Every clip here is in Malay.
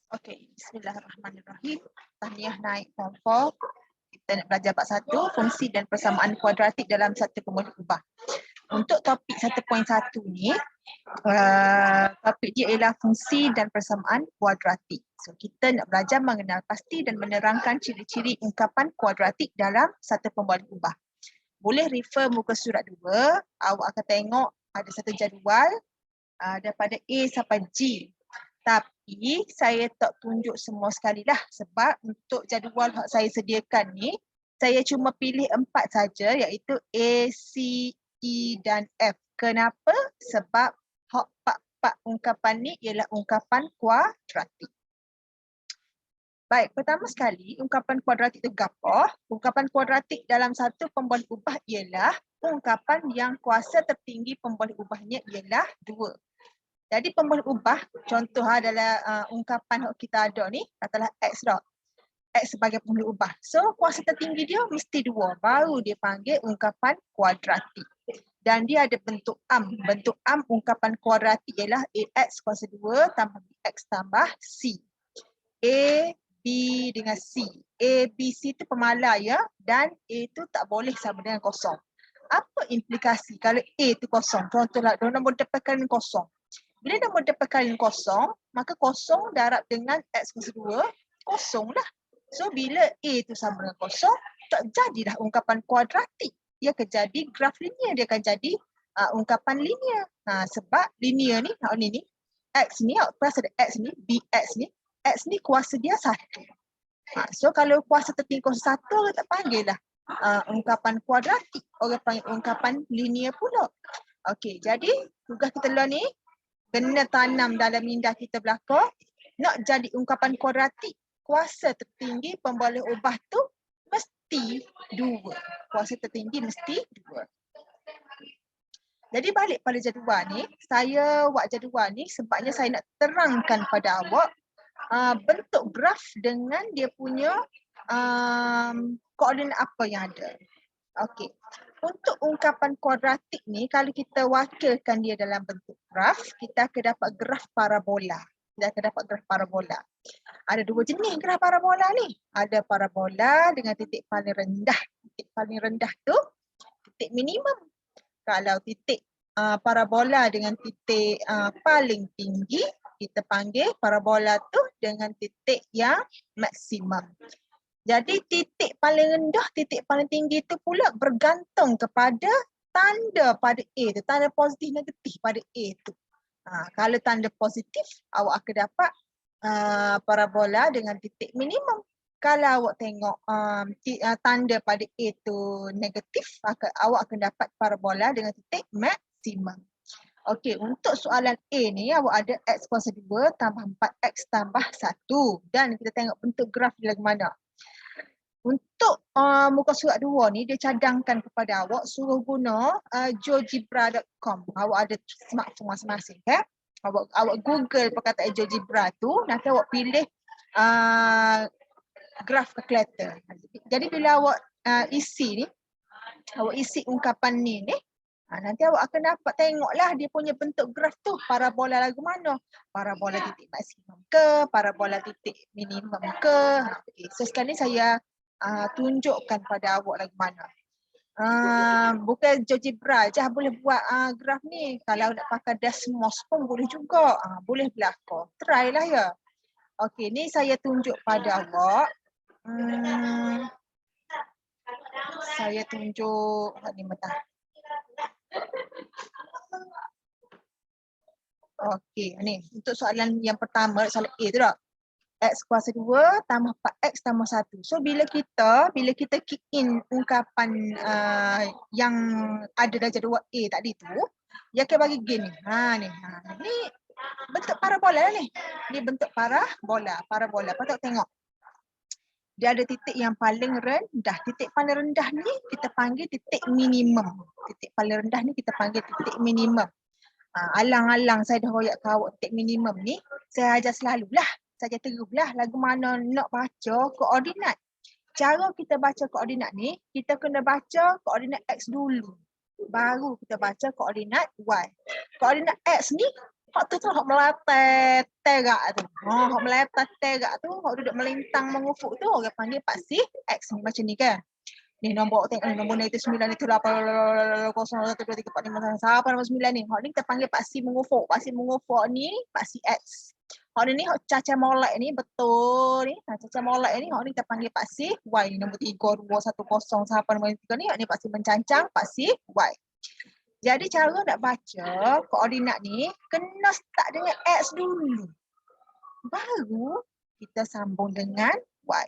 Okey, bismillahirrahmanirrahim. Tahniah naik form 4. Kita nak belajar bab 1, fungsi dan persamaan kuadratik dalam satu pemboleh ubah. Untuk topik 1.1 ni, topik dia ialah fungsi dan persamaan kuadratik. So, kita nak belajar mengenal pasti dan menerangkan ciri-ciri ungkapan kuadratik dalam satu pemboleh ubah. Boleh refer muka surat 2, awak akan tengok ada satu jadual daripada A sampai G. Tapi saya tak tunjuk semua sekali lah sebab untuk jadual yang saya sediakan ni, saya cuma pilih 4 saja iaitu A, C, E dan F. Kenapa? Sebab hak 4 ungkapan ni ialah ungkapan kuadratik. Baik, pertama sekali ungkapan kuadratik itu gapo? Ungkapan kuadratik dalam satu pemboleh ubah ialah ungkapan yang kuasa tertinggi pemboleh ubahnya ialah 2. Jadi pemboleh ubah, contoh adalah ungkapan yang kita ada ni, katalah X dah. X sebagai pemboleh ubah. So kuasa tertinggi dia mesti 2, baru dia panggil ungkapan kuadratik. Dan dia ada bentuk am. Bentuk am ungkapan kuadratik ialah AX kuasa 2 tambah BX tambah C. A, B dengan C. A, B, C itu pemalar ya. Dan A itu tak boleh sama dengan kosong. Apa implikasi kalau A itu kosong? Contohlah, nombor dapat kali kosong. Bila nombor dapat kali kosong, maka kosong darab dengan X kuasa 2, kosong lah. So bila A itu sama dengan kosong, tak jadilah ungkapan kuadratik. Dia akan jadi graf linear, dia akan jadi ungkapan linear. Sebab linear ni, ni X ni, kuasa ada X ni, BX ni, X ni kuasa dia 1. So kalau kuasa tertinggi kuasa 1, orang tak panggil lah ungkapan kuadratik, orang panggil ungkapan linear pula. Okey, jadi tugas kita lah ni, kena tanam dalam minda kita belakang, nak jadi ungkapan kuadratik, kuasa tertinggi pemboleh ubah tu mesti 2. Kuasa tertinggi mesti 2. Jadi balik pada jadual ni, saya buat jadual ni sebabnya saya nak terangkan pada awak bentuk graf dengan dia punya koordinat apa yang ada. Okey. Untuk ungkapan kuadratik ni, kalau kita wakilkan dia dalam bentuk graf, kita akan dapat graf parabola. Kita akan dapat graf parabola. Ada 2 jenis graf parabola ni. Ada parabola dengan titik paling rendah. Titik paling rendah tu titik minimum. Kalau titik parabola dengan titik paling tinggi, kita panggil parabola tu dengan titik yang maksimum. Jadi titik paling rendah, titik paling tinggi itu pula bergantung kepada tanda pada A tu, tanda positif negatif pada A tu. Kalau tanda positif, awak akan dapat parabola dengan titik minimum. Kalau awak tengok tanda pada A tu negatif, awak akan dapat parabola dengan titik maksimum. Okey, untuk soalan A ni awak ada X kuasa 2 tambah 4X tambah 1. Dan kita tengok bentuk graf dia lagu mana. Untuk muka surat 2 ni, dia cadangkan kepada awak suruh guna GeoGebra.com. Awak ada smartphone masing-masing. Awak Google perkataan GeoGebra tu, nanti awak pilih graph calculator. Jadi bila awak isi ni, awak isi ungkapan ni, nanti awak akan dapat tengoklah dia punya bentuk graf tu, parabola lagu mana. Parabola titik maksimum ke, parabola titik minimum ke. Okay. So sekarang ni saya tunjukkan pada awak lagu mana. Bukan GeoGebra je boleh buat graf ni. Kalau nak pakai Desmos pun boleh juga. Boleh belakang. Try lah ya. Okey, ni saya tunjuk pada awak. Saya tunjuk ni mentah. Okey, ni untuk soalan yang pertama, soalan A tu tak? X kuasa 2 tambah 4X tambah 1. So bila kita kick in ungkapan yang ada dalam jadual A tadi tu, dia akan bagi gini. Ni bentuk parabola lah ni. Ni bentuk parabola. Patut tengok. Dia ada titik yang paling rendah. Titik paling rendah ni kita panggil titik minimum. Titik paling rendah ni kita panggil titik minimum. Alang-alang saya dah royak ke awak titik minimum ni, saya ajar selalulah. Saja teruslah lagu mana nak baca koordinat. Cara kita baca koordinat ni, kita kena baca koordinat X dulu. Baru kita baca koordinat Y. Koordinat X ni Hak tu hak melatet tegak tu. Hak melatet tegak tu, hak duduk melintang mengufuk tu orang panggil paksi X ni macam ni kan. Ni nombor tengok ni nombor negatif 9 itu 8 0 1 2 3 4 5 sampai nombor 9 ni. Hak ni kita panggil paksi mengufuk. Paksi mengufuk ni paksi X. Hak ni hak caca molek ni betul ni. Caca molek ni hak ni kita panggil paksi Y ni nombor 3 2 1 0 sampai nombor 3 ni. Hak ni paksi mencancang paksi Y. Jadi cara nak baca koordinat ni kena start dengan X dulu. Baru kita sambung dengan Y.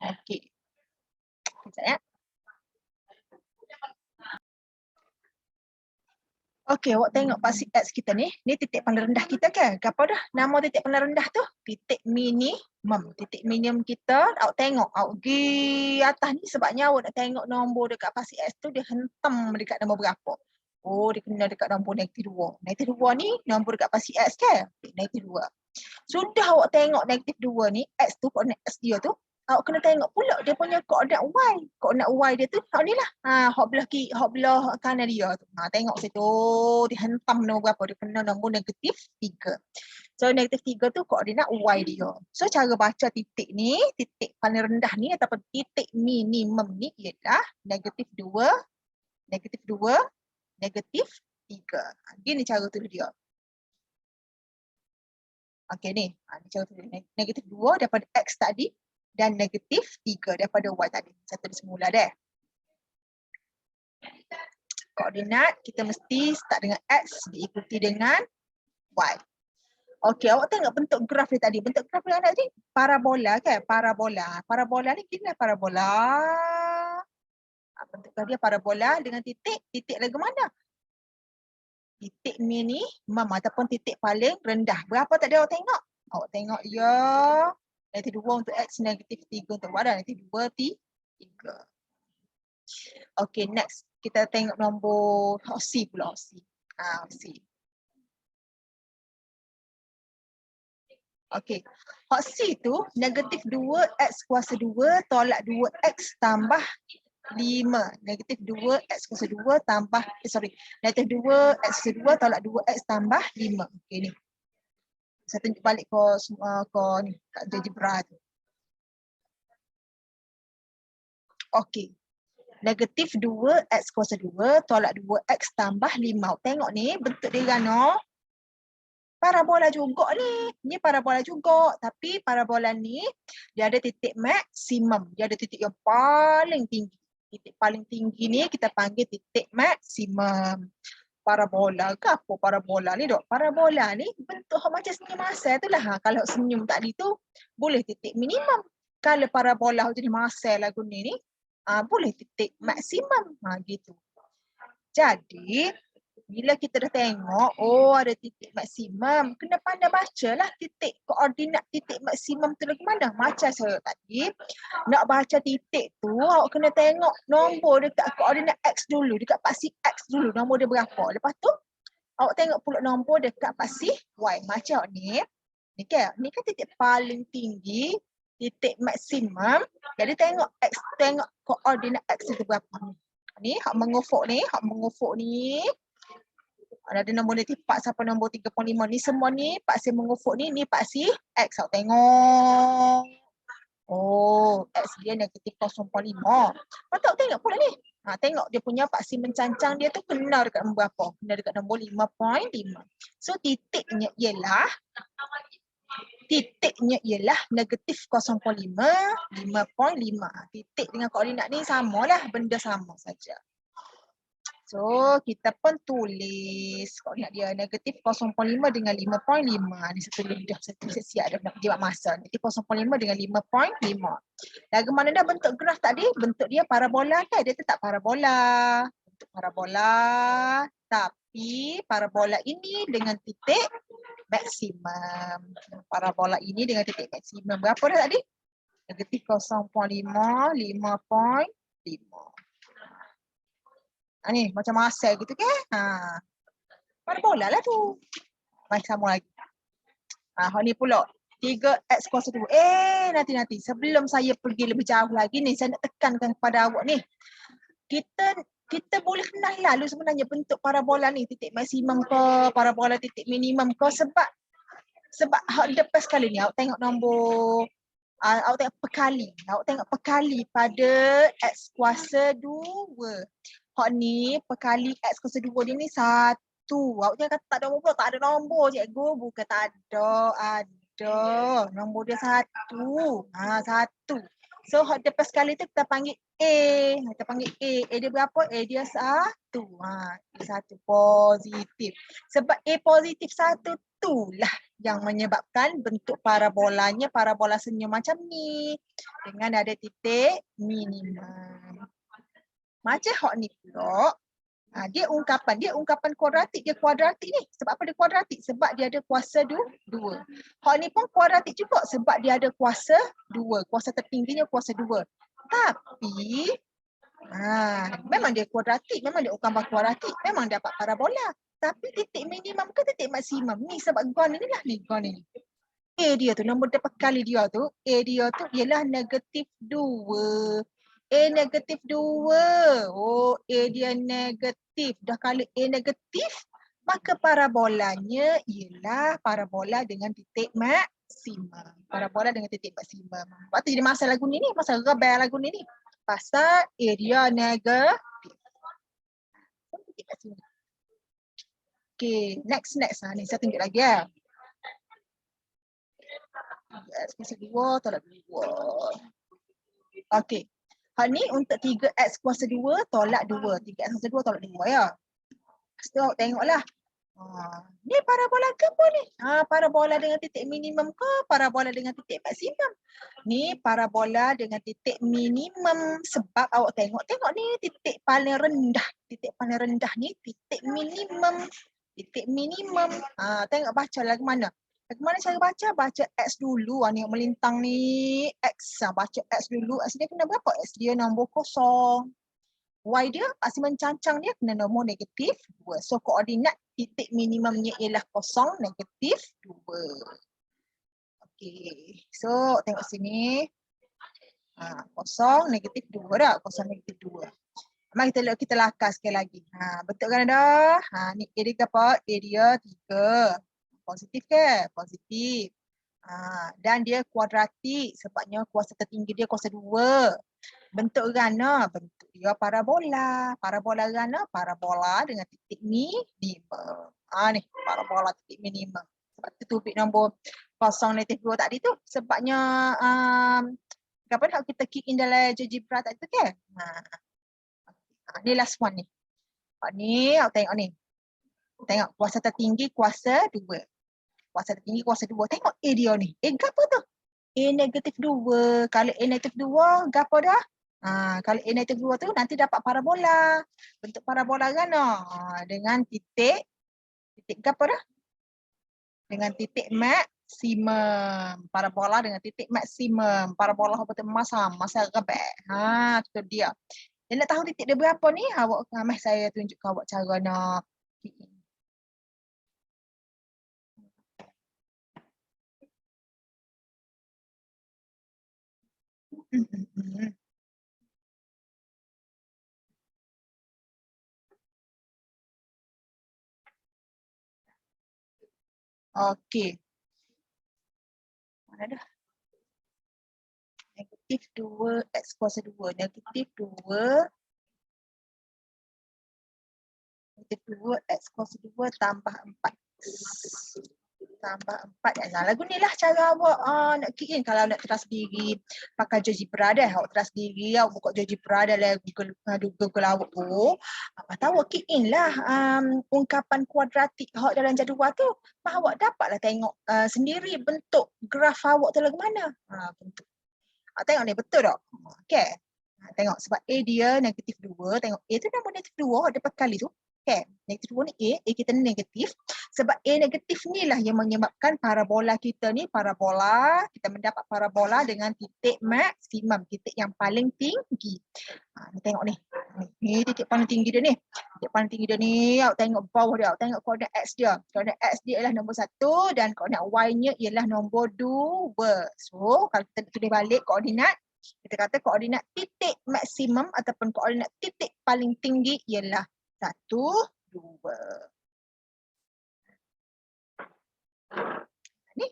Okey. Sekejap ya. Okey, awak tengok paksi X kita ni titik paling rendah kita kan? Apa dah nama titik paling rendah tu? Titik minimum. Titik minimum kita, awak tengok, awak pergi atas ni sebabnya awak nak tengok nombor dekat paksi X tu dia hentam dekat nombor berapa. Oh, dia kena dekat nombor negatif 2. Negatif 2 ni nombor dekat paksi X kan? Negatif 2. Sudah awak tengok negatif 2 ni, X tu, koordinat X dia tu, awak kena tengok pula dia punya koordinat Y. Koordinat Y dia tu, hak ni lah. Hak belah kanan dia tu. Tengok situ, dia hentam nombor berapa? Dia kena nombor negatif 3. So, negatif 3 tu koordinat Y dia. So, cara baca titik ni, titik paling rendah ni ataupun titik minimum ni ialah negatif 2, negatif 2, negatif 3. Gini cara tulis dia. Okey ni. Ni cara tulis. Negatif 2 daripada X tadi dan negatif 3 daripada Y tadi. Saya tulis semula deh. Koordinat kita mesti start dengan X diikuti dengan Y. Okey, awak tengok bentuk graf ni tadi. Bentuk graf yang tadi parabola kan? Parabola. Parabola ni gini lah parabola. Bentuk dia parabola dengan titik. Titik lagi mana? Titik minimum ataupun titik paling rendah. Berapa tadi awak tengok? Awak tengok ya. Negatif 2 untuk X, negatif 3 untuk Y dan negatif 2, 3. Okay, next. Kita tengok nombor C pula. C. C. Okay. Hak C tu negatif 2X kuasa 2 tolak 2X tambah 5. Negatif 2X kuasa 2 tambah, negatif 2X kuasa 2 tolak 2X tambah 5. Okay ni. Saya tunjuk balik ke ni, kat algebra tu. Okay. Negatif 2X kuasa 2 tolak 2X tambah 5. Tengok ni bentuk dia gano. Parabola juga ni. Ni parabola juga. Tapi parabola ni dia ada titik maksimum. Dia ada titik yang paling tinggi. Titik paling tinggi ni kita panggil titik maksimum. Parabola ke apa parabola ni dok? Parabola ni bentuk macam senyum asal tu lah. Kalau senyum tadi tu boleh titik minimum. Kalau parabola jadi masal lagu ni boleh titik maksimum. Gitu. Jadi bila kita dah tengok, ada titik maksimum, kena pandai bacalah titik koordinat titik maksimum tu lagi mana. Macam saya tadi, nak baca titik tu, awak kena tengok nombor dekat koordinat X dulu, dekat paksi X dulu, nombor dia berapa. Lepas tu, awak tengok pula nombor dekat paksi Y. Macam ni kan titik paling tinggi, titik maksimum. Jadi tengok X, tengok koordinat X itu berapa. Ni, hak mengufuk ni. Ada nombor negatif 4 sampai nombor 3.5 ni semua ni paksi mengufuk ni paksi X. Awak tengok. X dia negatif 0.5. Patut tengok pula ni. Tengok dia punya paksi mencancang dia tu kena dekat nombor berapa? Kena dekat nombor 5.5. So titiknya ialah negatif 0.5, 5.5. Titik dengan koordinat ni samalah, benda sama saja. So, kita pun tulis koordinat dia negatif 0.5 dengan 5.5. Ni satu dah siap dah nak jimat masa. Negatif 0.5 dengan 5.5. Lagu mana dah bentuk graf tadi? Bentuk dia parabola kan? Dia tetap parabola. Bentuk parabola. Tapi parabola ini dengan titik maksimum. Parabola ini dengan titik maksimum. Berapa dah tadi? Negatif 0.5, 5.5. Ni macam asal gitu kan. Parabola lah tu. Baik sama lagi. Ni pula 3X kuasa 2. Nanti sebelum saya pergi lebih jauh lagi ni, saya nak tekankan kepada awak ni. Kita kita boleh kenal lalu sebenarnya bentuk parabola ni, titik maksimum ke, parabola titik minimum ke, sebab hak depan sekali ni awak tengok nombor, awak tengok perkali pada X kuasa 2. Hak ni perkali X kuasa 2 dia ni 1. Awak jangan kata tak ada nombor, tak ada nombor cikgu. Bukan tak ada, ada. Nombor dia 1. 1. So hak depan sekali tu kita panggil A. Kita panggil A. A dia berapa? A dia 1. A 1 positif. Sebab A positif 1 tu lah yang menyebabkan bentuk parabolanya parabola senyum macam ni. Dengan ada titik minimum. Macam hak ni pula. Dia ungkapan kuadratik, dia kuadratik ni. Sebab apa dia kuadratik? Sebab dia ada kuasa 2. Hak ni pun kuadratik juga sebab dia ada kuasa 2. Kuasa tertingginya kuasa 2. Tapi memang dia kuadratik, memang dia ungkapan kuadratik, memang dapat parabola. Tapi titik minimum ke titik maksimum ni sebab gon ni lah ni, gon ni. A dia tu, nombor dapat kali dia tu, A dia tu ialah negatif 2. A negatif 2. Oh, A dia negatif. Dah kalau A negatif, maka parabolanya ialah parabola dengan titik maksimum. Parabola dengan titik maksimum. Lepas tu jadi masalah lagu ni, masalah rebel lagu ni. Pasal A dia negatif. Titik maksimum. Okay, next. Ni saya tunjuk lagi ya. X kuasa 2 tolak 2. Okey. Hal ni untuk 3x kuasa 2 tolak 2. 3x kuasa 2 tolak 2 ya. So tengoklah. Ni parabola ke apa ni? Parabola dengan titik minimum ke parabola dengan titik maksimum? Ni parabola dengan titik minimum sebab awak tengok ni titik paling rendah. Titik paling rendah ni titik minimum. Titik minimum. Tengok baca lagu mana? Bagaimana cara baca? Baca X dulu. Ni yang melintang ni X. Baca X dulu. X dia kena berapa? X dia nombor kosong. Y dia pasti mencancang dia kena nombor negatif 2. So koordinat titik minimumnya ialah kosong negatif 2. Okey. So tengok sini. Kosong negatif 2 dah. Kosong negatif 2. Mari kita lakas sekali lagi. Betul kan dah? Ni A dia apa? A dia 3. Positif ke? Positif. Dan dia kuadratik sebabnya kuasa tertinggi dia kuasa 2. Bentuk rana, bentuk dia parabola. Parabola rana, parabola dengan titik minimum. Ni parabola titik minimum. Sebab tu topik nombor 0 negatif 2 tadi tu. Sebabnya apa nak kita kick in dalam GeoGebra tadi tu ke? Ni last one ni. Ni awak tengok ni. Tengok kuasa tertinggi kuasa 2. Kuasa tertinggi kuasa 2. Tengok A dia ni. A apa tu? A negatif 2. Kalau A negatif 2, apa dah? Kalau A negatif 2 tu nanti dapat parabola. Bentuk parabola kan? Dengan titik apa dah? Dengan titik maksimum. Parabola dengan titik maksimum. Parabola apa tu? Masa rebek. Itu dia. Dan nak tahu titik dia berapa ni, awak saya tunjuk ke awak cara nak Okey. Mana dah? Negatif 2 X kuasa 2. Negatif 2 X kuasa 2 tambah 4. Tambah 4. Lagu ni lah cara awak nak key in. Kalau nak terus sendiri pakai GeoGebra dah. Awak terus sendiri, awak buka GeoGebra dalam Google awak tu. Apa tahu awak key in lah ungkapan kuadratik awak dalam jadual tu. Awak dapatlah tengok sendiri bentuk graf awak tu lagu mana. Bentuk. Tengok ni betul tak? Okay. Tengok sebab A dia negatif 2. Tengok A tu nombor negatif 2. Ada kali tu. Okay. Negatif 2 ni A kita ni negatif. Sebab A negatif ni lah yang menyebabkan parabola kita ni, kita mendapat parabola dengan titik maksimum. Titik yang paling tinggi. Ni tengok ni. Ni titik paling tinggi dia ni. Titik paling tinggi dia ni. Awak tengok bawah dia. Awak tengok koordinat X dia. Koordinat X dia ialah nombor 1 dan koordinat Y nya ialah nombor 2. So kalau kita tulis balik koordinat Kita kata koordinat titik maksimum ataupun koordinat titik paling tinggi ialah 1, 2. Ni.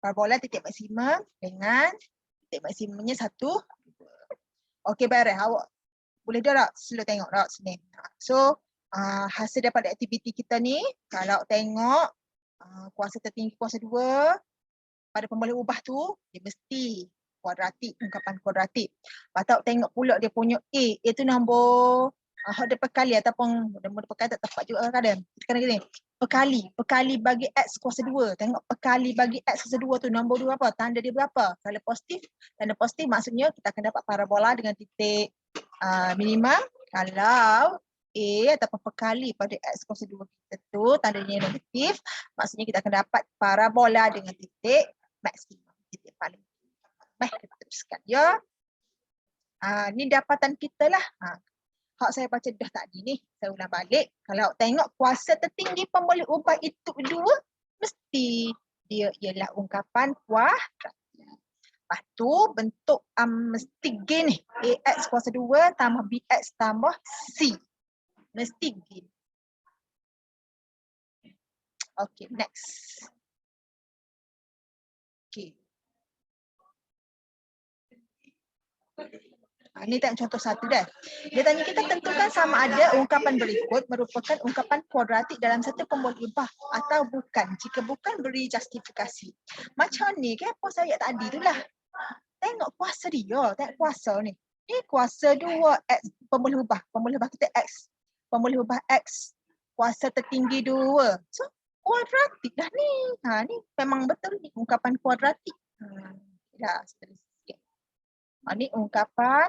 Parabola titik maksimum dengan titik maksimumnya 1, 2. Okey, beres. Awak boleh dah tak? Sila tengok tak sini. So, hasil daripada aktiviti kita ni, kalau tengok kuasa tertinggi kuasa 2 pada pemboleh ubah tu, dia mesti kuadratik, ungkapan kuadratik. Lepas tu tengok pula dia punya A tu nombor dia perkali ataupun nombor perkali tak tepat juga kadang. Kita kena gini. Perkali bagi X kuasa 2. Tengok perkali bagi X kuasa 2 tu nombor 2 apa? Tanda dia berapa? Kalau positif, tanda positif maksudnya kita akan dapat parabola dengan titik minimum. Kalau A ataupun perkali pada X kuasa 2 kita tu tandanya negatif, maksudnya kita akan dapat parabola dengan titik maksimum, titik paling. Baik, kita teruskan ya. Ni dapatan kita lah. Hak saya baca dah tadi ni, saya ulang balik. Kalau tengok kuasa tertinggi pemboleh ubah itu 2, mesti dia ialah ungkapan kuadrat. Lepas tu bentuk mesti gain ni. AX kuasa 2 tambah BX tambah C. Mesti gain. Okay, next. Okay. Ini tengok contoh satu dah. Dia tanya kita tentukan sama ada ungkapan berikut merupakan ungkapan kuadratik dalam satu pemboleh ubah atau bukan. Jika bukan, beri justifikasi. Macam ni kan post ayat tadi tu lah. Tengok kuasa dia, tengok kuasa ni. Ni kuasa 2X pemboleh ubah. Pemboleh ubah kita X. Pemboleh ubah X. Kuasa tertinggi 2. So, kuadratik dah ni. Ni memang betul ni ungkapan kuadratik. Dah, sikit. Ni ungkapan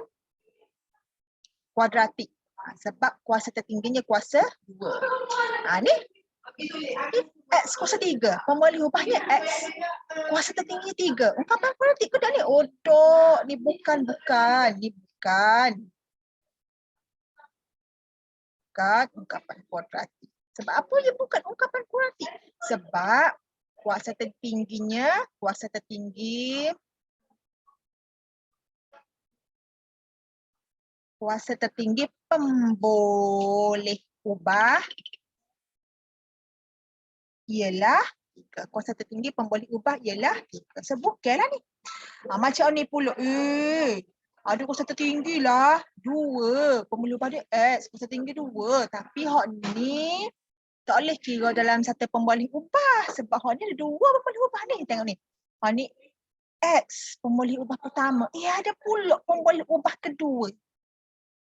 kuadratik. Sebab kuasa tertingginya kuasa 2. Ni X kuasa 3. Pemboleh ubahnya X. Kuasa tertingginya 3. Ungkapan kuadratik ke dah ni? Oh, dok. Ni bukan. Ni bukan. Bukan ungkapan kuadratik. Sebab apa dia bukan ungkapan kuadratik? Sebab kuasa tertinggi pemboleh ubah ialah 3. Kuasa tertinggi pemboleh ubah ialah 3. Sebutkanlah ni. Macam ni pula. Ada kuasa tertinggi lah. 2. Pemboleh ubah dia X. Kuasa tinggi 2. Tapi hak ni tak boleh kira dalam satu pemboleh ubah. Sebab hak ni ada 2 pemboleh ubah ni. Tengok ni. Hak ni X. Pemboleh ubah pertama. Ada pula pemboleh ubah kedua.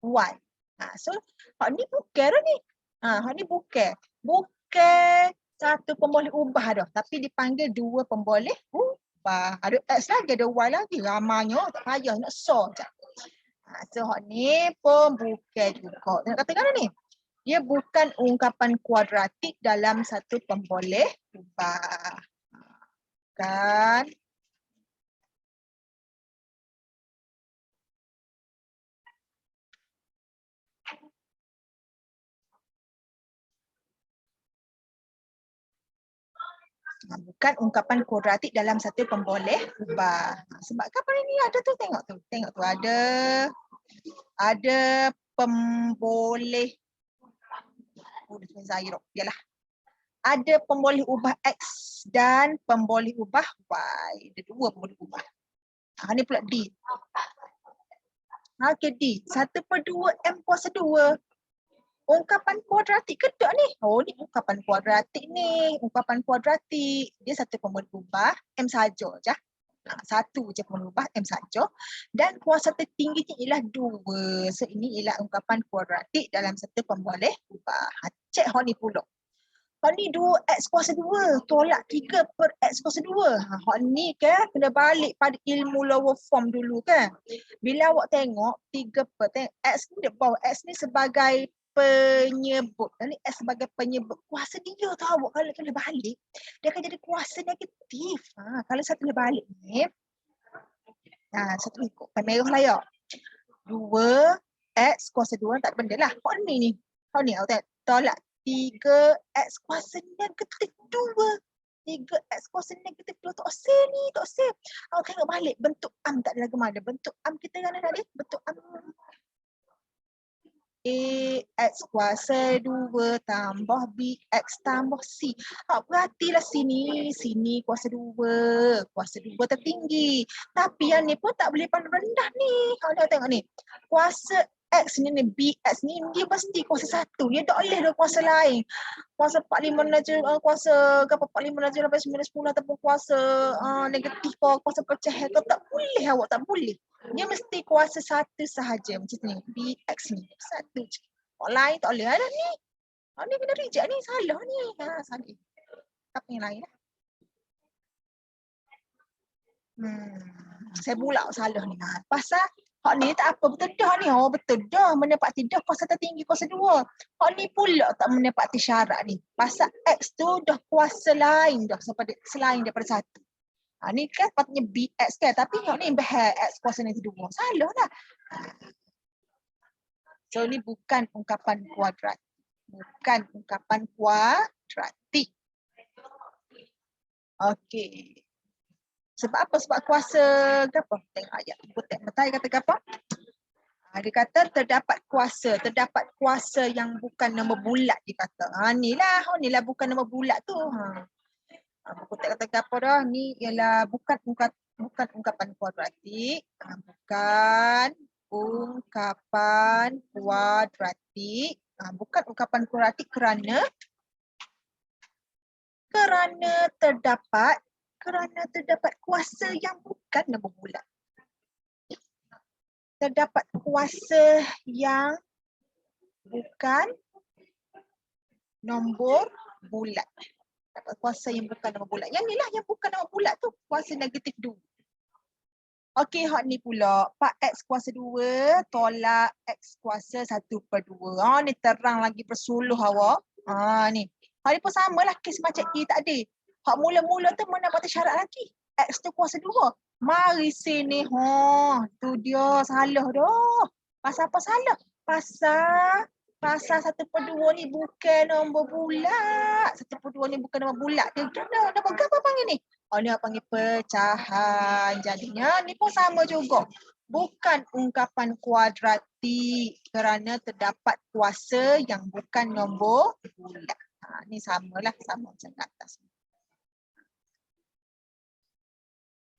Y. So, hak ni bukan dah ni. Hak ni bukan. Bukan satu pemboleh ubah dah. Tapi dipanggil 2 pemboleh ubah. Ada X lagi, ada Y lagi. Ramanya tak payah nak saw je. So, hak ni pun bukan juga. Nak katakan ni. Dia bukan ungkapan kuadratik dalam satu pemboleh ubah. Kan? Bukan ungkapan kuadratik dalam satu pemboleh ubah. Sebab kapan ini ada tu, tengok tu. Tengok tu ada pemboleh yalah. Ada pemboleh ubah X dan pemboleh ubah Y. Ada 2 pemboleh ubah. Ni pula D. Okey, D. 1/2 M kuasa 2. Ungkapan kuadratik ke tak ni? Ni ungkapan kuadratik ni. Ungkapan kuadratik. Dia satu pemboleh ubah M saja je. Satu je pemboleh ubah M saja. Dan kuasa tertingginya ialah 2. So ini ialah ungkapan kuadratik dalam satu pemboleh ubah. Cek hak ni pula. Hak ni 2X kuasa 2. Tolak 3 per X kuasa 2. Hak ni kan kena balik pada ilmu lower form dulu kan. Bila awak tengok 3 per X ni dia bawah X ni sebagai penyebut. Dan X sebagai penyebut. Kuasa dia tahu awak kalau kena balik. Dia akan jadi kuasa negatif. Kalau satu kena balik ni. Satu ikut. Merah lah ya. 2X kuasa 2 tak benda lah. Hak ni. Hak ni awak tengok. Tolak 3X kuasa negatif 2. 3x kuasa negatif 2 tak C ni, tak C. Awak tengok balik bentuk am tak ada lagu mana. Bentuk am kita kan ada tadi, bentuk am Ax kuasa 2 tambah Bx tambah C. Perhatilah sini. Sini kuasa 2. Kuasa 2 tertinggi. Tapi yang ni pun tak boleh pandang rendah ni. Awak tengok ni. Kuasa X ni, Bx ni, dia mesti kuasa 1. Dia tak boleh ada kuasa lain. Kuasa 45 darjah, kuasa berapa 45 darjah sampai 9, 10 ataupun kuasa negatif kuasa pecah ke tak boleh awak, tak boleh. Dia mesti kuasa 1 sahaja macam ni. Bx ni 1 je. Orang lain tak boleh ada ni. Ni kena reject ni, salah ni. Salah. Apa yang lain lah. Saya pula salah ni. Pasal hak ni tak apa betul dah ni. Oh betul dah menepati dah kuasa tertinggi kuasa 2. Hak ni pula tak menepati syarat ni. Pasal X tu dah kuasa lain dah selain daripada 1. Ni kan patutnya Bx kan. Tapi hak ni bahas X kuasa negatif 2. Salah lah. So ni bukan ungkapan kuadratik. Bukan ungkapan kuadratik. Okey. Sebab apa? Sebab kuasa apa? Tengok ayat. Betul kata apa? Dia kata terdapat kuasa yang bukan nombor bulat dia kata. Inilah bukan nombor bulat tu. Buku tak kata apa dah. Ni ialah bukan ungkapan kuadratik. Bukan ungkapan kuadratik. Bukan ungkapan kuadratik kerana terdapat kuasa yang bukan nombor bulat. Terdapat kuasa yang bukan nombor bulat. Terdapat kuasa yang bukan nombor bulat. Yang inilah yang bukan nombor bulat tu. Kuasa negatif 2. Okey, hak ni pula. 4x kuasa 2 tolak x kuasa 1/2. Ni terang lagi bersuluh awak. Ni. Hak ni pun samalah kes macam A tadi. Hak mula-mula tu mana patut syarat lagi. X tu kuasa 2. Mari sini. Tu dia salah dah. Pasal apa salah? Pasal 1/2 ni bukan nombor bulat. 1/2 ni bukan nombor bulat. Dia nombor apa panggil ni? Ni panggil pecahan. Jadinya ni pun sama juga. Bukan ungkapan kuadratik kerana terdapat kuasa yang bukan nombor bulat. Ni samalah, sama macam kat atas.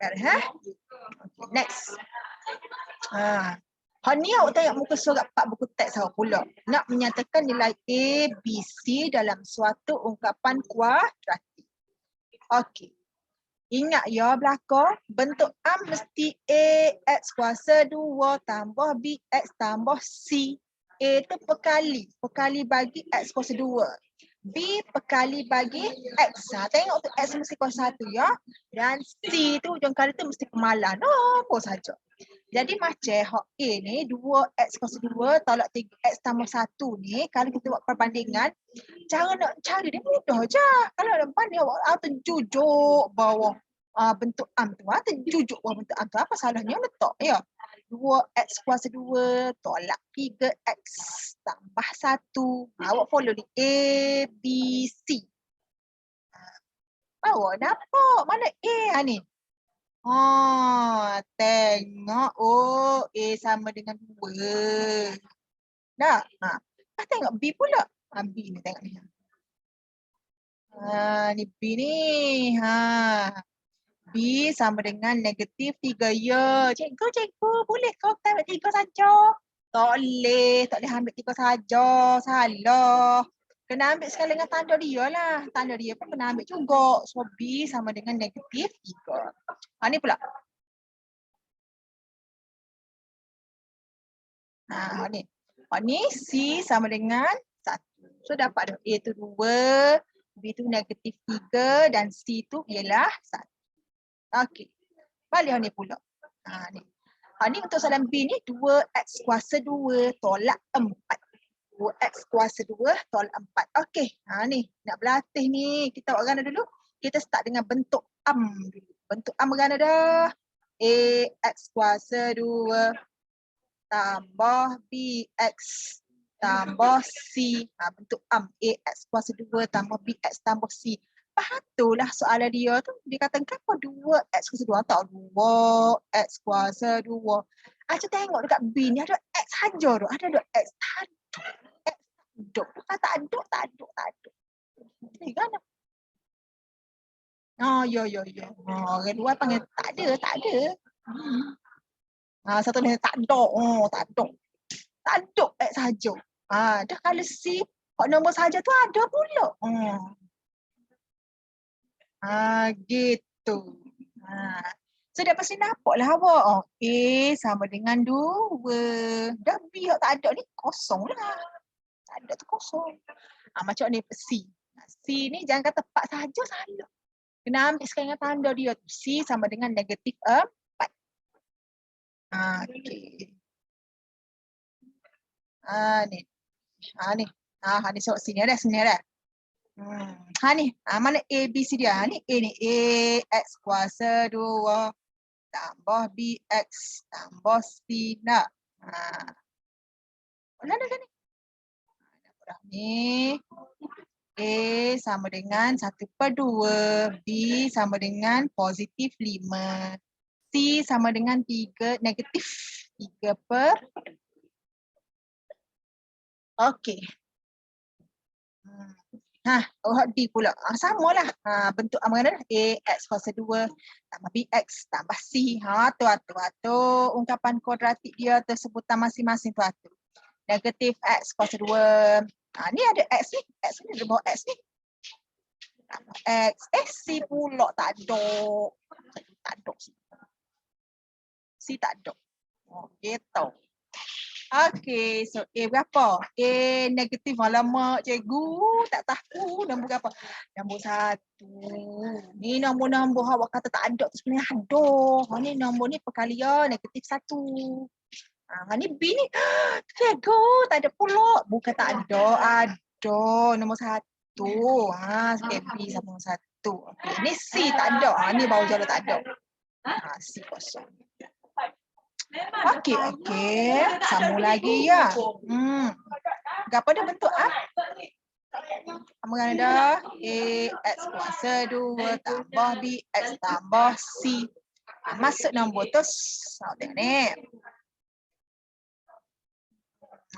Okay, next. Ni awak tengok muka surat 4 buku teks awak pula. Nak menyatakan nilai A, B, C dalam suatu ungkapan kuadratik. Okey. Ingat ya belakang, bentuk A mesti A X kuasa 2 tambah B X tambah C. A tu perkali bagi X kuasa 2. B perkali bagi X. Tengok tu X mesti kuasa 1 ya. Dan C tu ujung kali tu mesti kemalan. Apa saja. Jadi macam hak A ni 2X kuasa 2 tolak 3X tambah 1 ni. Kalau kita buat perbandingan, cara nak cari dia mudah je. Kalau nak banding awak terjujuk bawah bentuk am tu. Terjujuk bawah bentuk am tu. Apa salahnya letak ya. 2X kuasa 2 tolak 3X tambah 1. Awak follow ni. A, B, C. Awak dapat. Mana A ni? Tengok. A sama dengan 2. Dah. Tengok B pula. B ni tengok ni. Ni B ni. B sama dengan negatif 3 ya. Cikgu, boleh kau ambil 3 saja? Tak boleh ambil 3 saja. Salah. Kena ambil sekali dengan tanda dia lah. Tanda dia pun kena ambil juga. So B sama dengan negatif 3. Ni pula. Ni. Ni C sama dengan 1. So dapat dah. A tu 2, B tu negatif 3 dan C tu ialah 1. Okey. Balik ni pula. Ni. Ni untuk soalan B ni 2X kuasa 2 tolak 4. 2X kuasa 2 tolak 4. Okey. Ni. Nak berlatih ni. Kita buat gana dulu. Kita start dengan bentuk am dulu. Bentuk am gana dah. X kuasa 2 tambah BX tambah C. Bentuk am. AX kuasa 2 tambah BX tambah C. Lepas tu lah soalan dia tu, dia kata kenapa 2x kuasa 2? Tak 2x kuasa 2. Acu tengok dekat B ni ada x saja tu. Ada x. Tak ada. X tak ada. Bukan tak ada, tak ada, tak ada. Ni kan? Oh, ya. Orang luar panggil tak ada, tak ada. Satu ni tak ada. Oh, tak ada. Tak ada x saja. Dah kalau C, hak nombor saja tu ada pula. Gitu. So dapat sini nampak lah awak. A sama dengan 2. Dah B yang tak ada ni kosong lah. Tak ada tu kosong. Macam ni C. C ni jangan kata 4 saja salah. Kena ambil sekarang tanda dia tu. C sama dengan negatif 4. Okey. Ni. Ni so sini ada. Ni. Mana A, B, C dia? Ni A ni. A, X kuasa 2. Tambah B, X. Tambah C. Nak. Mana dah ni? Dah ni. A sama dengan 1/2. B sama dengan positif 5. C sama dengan 3, negatif 3/. Okey. D pula. Samalah. Bentuk mana dah? A, X kuasa 2 tambah B, X tambah C. Tu ungkapan kuadratik dia tersebutan masing-masing tu. Negatif X kuasa 2. Ni ada X ni. X ni ada bawah X ni. X. C pula tak ada. Tak ada. C tak ada. Gitu. Okey, so A berapa? A negatif. Alamak, cikgu tak tahu nombor berapa. Nombor 1. Ni nombor-nombor awak kata tak ada tu sebenarnya ada. Ni nombor ni perkalian negatif 1. Ni B ni. Cikgu tak ada pula. Bukan tak ada. Ada. Nombor 1. B sama nombor 1. Okay. Ni C tak ada. Ni bawah jala tak ada. C kosong. Okey. Sambung lagi ya. Apa dia bentuk Apa kan ada? A, X kuasa 2 tambah B, X tambah C. Masuk nombor tu. Tengok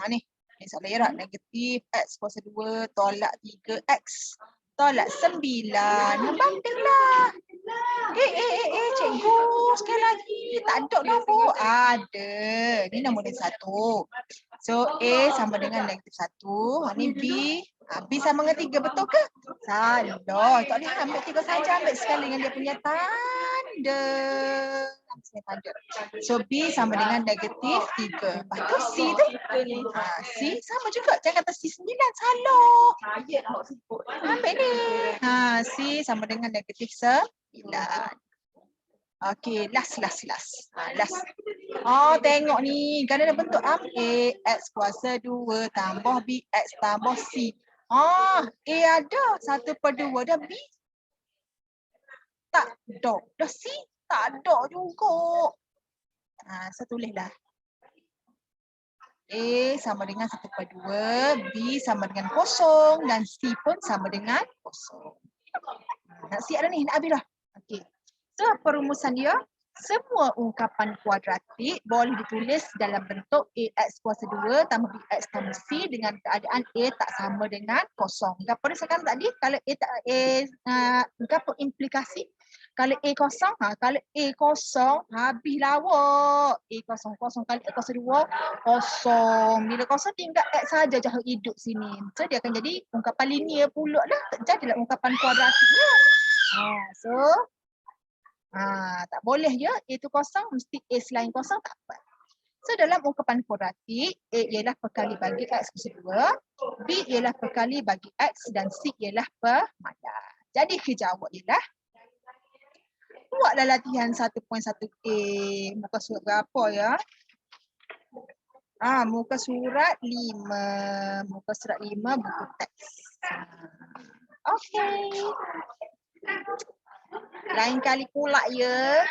ni. Ni soalan erat. Negatif X kuasa 2 tolak 3X. Tolak 9. Bandinglah. Cikgu. Sekali lagi. Tak ada nombor. Ada. Ni nombor ni 1. So A sama dengan negatif 1. Ni B. B sama dengan 3. Betul ke? Salah. Tak boleh ambil 3 saja. Ambil sekali dengan dia punya tanda. So B sama dengan negatif 3. Lepas tu C tu. C sama juga. Jangan kata C 9. Salah. Ambil ni. C sama dengan negatif 9. Okey, last. Tengok ni. Kan ada bentuk A, X kuasa 2 tambah B, X tambah C. A ada 1/2. Dah B? Tak ada. Dah C? Tak ada juga. Saya tulislah. A sama dengan 1/2, B sama dengan 0 dan C pun sama dengan 0. Nak siap dah ni, nak habis dah. Okey. So perumusan dia, semua ungkapan kuadratik boleh ditulis dalam bentuk AX kuasa 2 tambah BX tambah C dengan keadaan A tak sama dengan 0. Gapo ni saya kata tadi, kalau A tak gapo implikasi? Kalau A kosong, kalau A kosong, habislah awak. A kosong kali A kuasa 2, kosong. Bila kosong tinggal X saja jauh hidup sini. So dia akan jadi ungkapan linear pula lah. Jadilah ungkapan kuadratiknya. So tak boleh je A tu kosong, mesti A selain kosong tak apa. So dalam ungkapan kuadratik, A ialah perkali bagi X kuasa 2, B ialah perkali bagi X dan C ialah pemadan. Jadi kerja awak ialah buatlah latihan 1.1A. Muka surat berapa ya? Muka surat 5. Muka surat 5 buku teks. Okey. Lain kali pula ya.